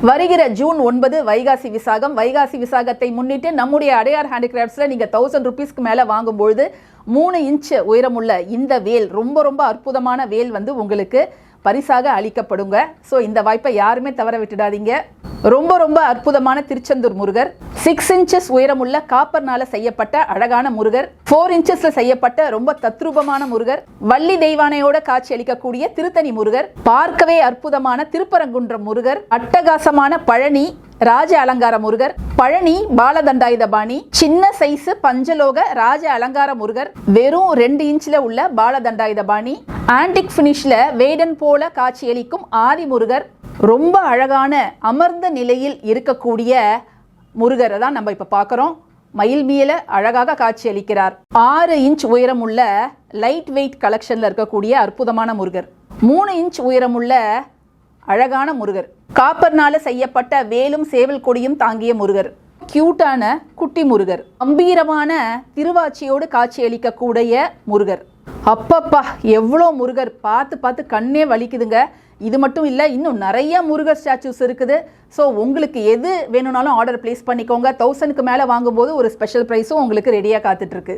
வருகிற ஜூன் 9 வைகாசி விசாகம். வைகாசி விசாகத்தை முன்னிட்டு நம்முடைய அடையார் ஹேண்டிகிராஃப்ட்ஸில் நீங்கள் 1000 ரூபீஸ்க்கு மேலே வாங்கும்பொழுது 3 இன்ச் உயரமுள்ள இந்த வேல், ரொம்ப அற்புதமான வேல் வந்து உங்களுக்கு பரிசாக அளிக்கப்படுங்க. ஸோ இந்த வாய்ப்பை யாருமே தவற விட்டுடாதீங்க. ரொம்ப அற்புதமான திருச்செந்தூர் முருகர், 6 இன்ச்சஸ் உயரமுள்ள காப்பர்னால செய்யப்பட்ட அழகான முருகர், 4 இன்ச்சஸ்ல செய்யப்பட்ட ரொம்ப தத்ரூபமான முருகர், வள்ளி தெய்வானையோட காட்சி அளிக்கக்கூடிய திருத்தணி முருகர், பார்க்கவே அற்புதமான திருப்பரங்குன்றம் முருகர், அட்டகாசமான பழனி ராஜ அலங்கார முருகர், பழனி பாலதண்டாயுதபாணி, சின்ன சைஸ் பஞ்சலோக ராஜ அலங்கார முருகர், வெறும் 2 இன்ச்ல உள்ள பாலதண்டாயுதபாணி, ஆன்டிக் பினிஷ்ல வேடன் போல காட்சியளிக்கும் ஆதி முருகர், ரொம்ப அழகான அமர்ந்த நிலையில் இருக்கக்கூடிய முருகரை தான் நம்ம இப்ப பார்க்கிறோம். மயில் மேல அழகாக காட்சி அளிக்கிறார். 6 இன்ச் உயரமுள்ள லைட் வெயிட் கலெக்ஷன்ல இருக்கக்கூடிய அற்புதமான முருகர், 3 இன்ச் உயரமுள்ள அழகான முருகர், காப்பர்னால செய்யப்பட்ட வேலும் சேவல் கொடியும் தாங்கிய முருகர், கியூட்டான குட்டி முருகர், கம்பீரமான திருவாச்சியோடு காட்சி அளிக்கக்கூடிய முருகர். அப்பப்பா எவ்வளோ முருகர், பார்த்து கண்ணே வலிக்குதுங்க. இது மட்டும் இல்லை, இன்னும் நிறைய முருகர் ஸ்டாச்சூஸ் இருக்குது. ஸோ உங்களுக்கு எது வேணும்னாலும் ஆர்டர் பிளேஸ் பண்ணிக்கோங்க. 1000க்கு மேலே வாங்கும்போது ஒரு ஸ்பெஷல் ப்ரைஸும் உங்களுக்கு ரெடியாக காத்துட்ருக்கு.